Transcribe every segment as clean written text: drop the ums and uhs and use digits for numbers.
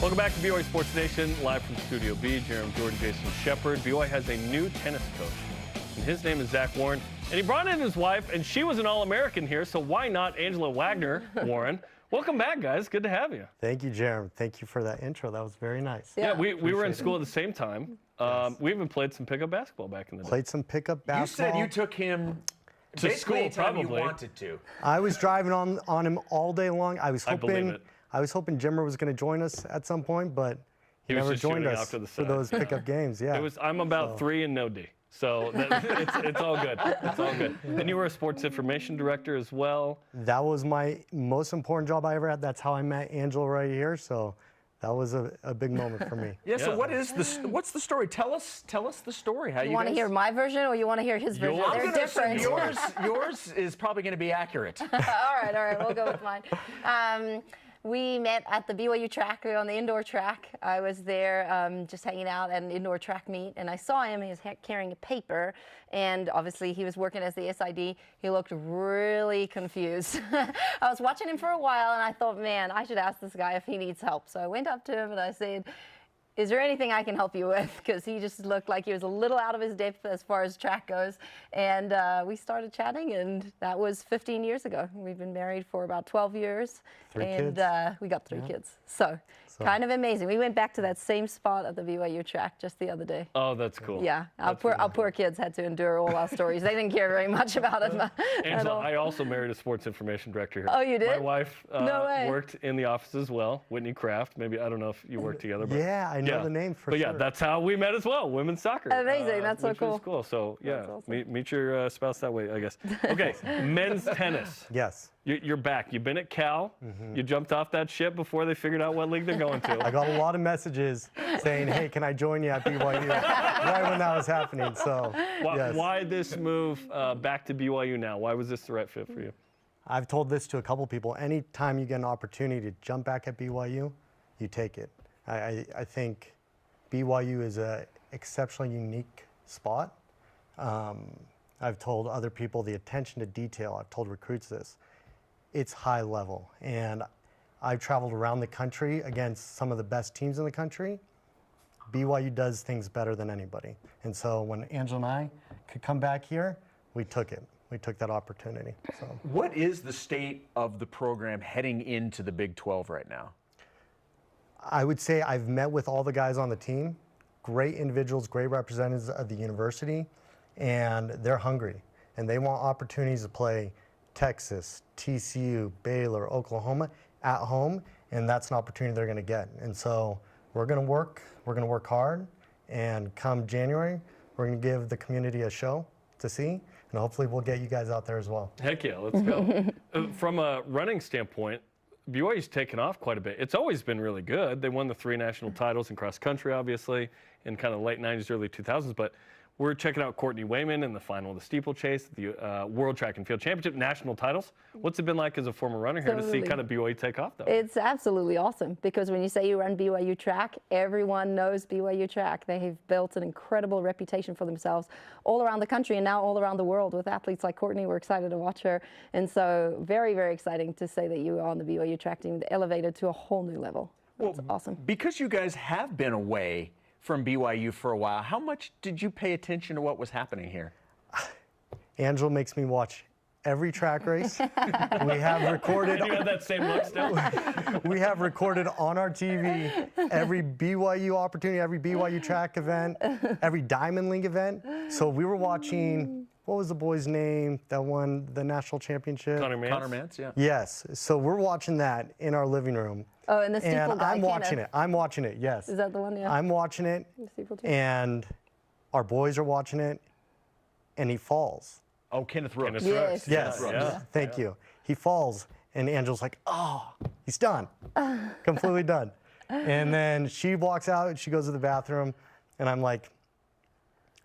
Welcome back to BYU Sports Nation, live from Studio B. Jeremy Jordan, Jason Shepard. BYU has a new tennis coach, and his name is Zack Warren. And he brought in his wife, and she was an All-American here, so why not Angela Warren? Welcome back, guys. Good to have you. Thank you, Jeremy. Thank you for that intro. That was very nice. Yeah, we were in school at the same time. Yes. We even played some pickup basketball back in the day. Played some pickup basketball. You said you took him to school, anytime probably. You wanted to. I was driving on him all day long. I was I believe it. hoping Jimmer was going to join us at some point, but he never joined us for those pickup games. Yeah. I'm about 3 and no D. So it's all good. It's all good. And you were a sports information director as well. That was my most important job I ever had. That's how I met Angela right here. So that was a big moment for me. Yeah. So what's the story? Tell us the story. How you want to hear my version or you want to hear his version? They're different. Yours is probably going to be accurate. All right. We'll go with mine. We met at the BYU track. We were on the indoor track. I was there just hanging out at an indoor track meet, and I saw him. He was carrying a paper, and obviously he was working as the SID. He looked really confused. I was watching him for a while, and I thought, man, I should ask this guy if he needs help. So I went up to him, and I said, is there anything I can help you with? Because he just looked like he was a little out of his depth as far as track goes. And we started chatting, and that was 15 years ago. We've been married for about 12 years. Three kids. We got 3 kids. So kind of amazing. We went back to that same spot at the BYU track just the other day. Oh, that's cool. Yeah, our poor kids had to endure all our stories. They didn't care very much about it. Angela, I also married a sports information director here. Oh, you did? My wife worked in the office as well, Whitney Kraft. Maybe, I don't know if you worked together. But yeah, I know the name for sure. But yeah, that's how we met as well, women's soccer. Amazing, that's so cool. Which was cool. So yeah, awesome. meet your spouse that way, I guess. Okay, men's tennis. Yes. You're back. You've been at Cal. You jumped off that ship before they figured out what league they're going to. I got a lot of messages saying, hey, can I join you at BYU? Right when that was happening. So why this move back to BYU now? Why was this the right fit for you? I've told this to a couple people. Anytime you get an opportunity to jump back at BYU, you take it. I think BYU is an exceptionally unique spot. I've told other people the attention to detail. I've told recruits this. It's high level, and I've traveled around the country against some of the best teams in the country. BYU does things better than anybody. And so when Angela and I could come back here, we took it. We took that opportunity. So, what is the state of the program heading into the Big 12 right now? I would say I've met with all the guys on the team, great individuals, great representatives of the university, and they're hungry. And they want opportunities to play Texas, TCU, Baylor, Oklahoma at home, and that's an opportunity they're going to get. And so we're going to work hard, and come January, we're going to give the community a show to see, and hopefully we'll get you guys out there as well. Heck yeah, let's go. From a running standpoint, BYU's taken off quite a bit. It's always been really good. They won the 3 national titles in cross country, obviously, in kind of late 90s, early 2000s, but we're checking out Courtney Wayman in the final of the steeplechase, the World Track and Field Championship, national titles. What's it been like as a former runner here to see kind of BYU take off, though? It's absolutely awesome, because when you say you run BYU track, everyone knows BYU track. They have built an incredible reputation for themselves all around the country and now all around the world with athletes like Courtney. We're excited to watch her. And so very, very exciting to say that you are on the BYU track team, elevated to a whole new level. That's awesome. Because you guys have been away from BYU for a while, how much did you pay attention to what was happening here? Angela makes me watch every track race. We have recorded. You have that same look still? We have recorded on our TV every BYU opportunity, every BYU track event, every Diamond League event. So we were watching, what was the boy's name that won the national championship? Connor Mance, yeah. Yes. So we're watching that in our living room. Oh, and the steeple and guy. I'm watching it, yes. Is that the one, yeah? I'm watching it, and our boys are watching it, and he falls. Oh, Kenneth Rooks. Yes. Yes, Yeah. Thank you. He falls, and Angela's like, oh, he's done. Completely done. And then she walks out, she goes to the bathroom, and I'm like,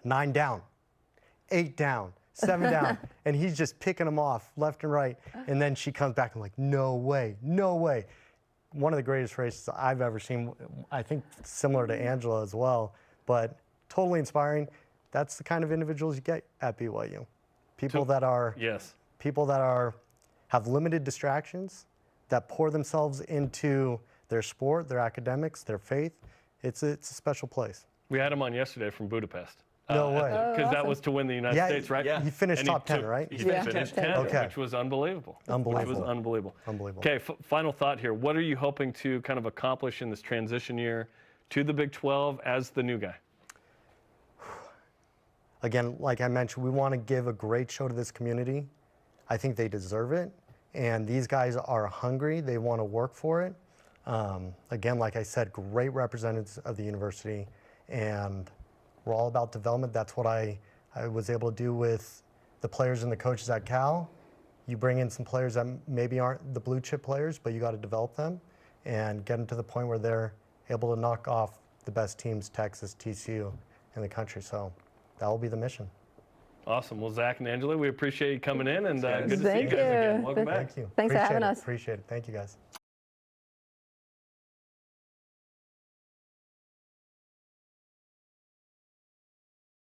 9 down, 8 down, 7 down. And he's just picking them off left and right. And then she comes back and like, no way, no way. One of the greatest races I've ever seen, I think similar to Angela as well, but totally inspiring. That's the kind of individuals you get at BYU. People that are have limited distractions, that pour themselves into their sport, their academics, their faith. It's a special place. We had him on yesterday from Budapest. No way. Because that was to win the United States, right? Yeah. He finished And top 10, right? He finished 10, Okay. which was unbelievable. Unbelievable. Which was unbelievable. Unbelievable. Okay, final thought here. What are you hoping to kind of accomplish in this transition year to the Big 12 as the new guy? Again, like I mentioned, we want to give a great show to this community. I think they deserve it. And these guys are hungry. They want to work for it. Again, like I said, great representatives of the university. And we're all about development. That's what I was able to do with the players and the coaches at Cal. You bring in some players that maybe aren't the blue chip players, but you got to develop them and get them to the point where they're able to knock off the best teams, Texas, TCU, in the country. So that will be the mission. Awesome. Well, Zack and Angela, we appreciate you coming in, and good to see you Thank guys again. you. Welcome back. Thank you. Thanks for having us. Appreciate it. Thank you, guys.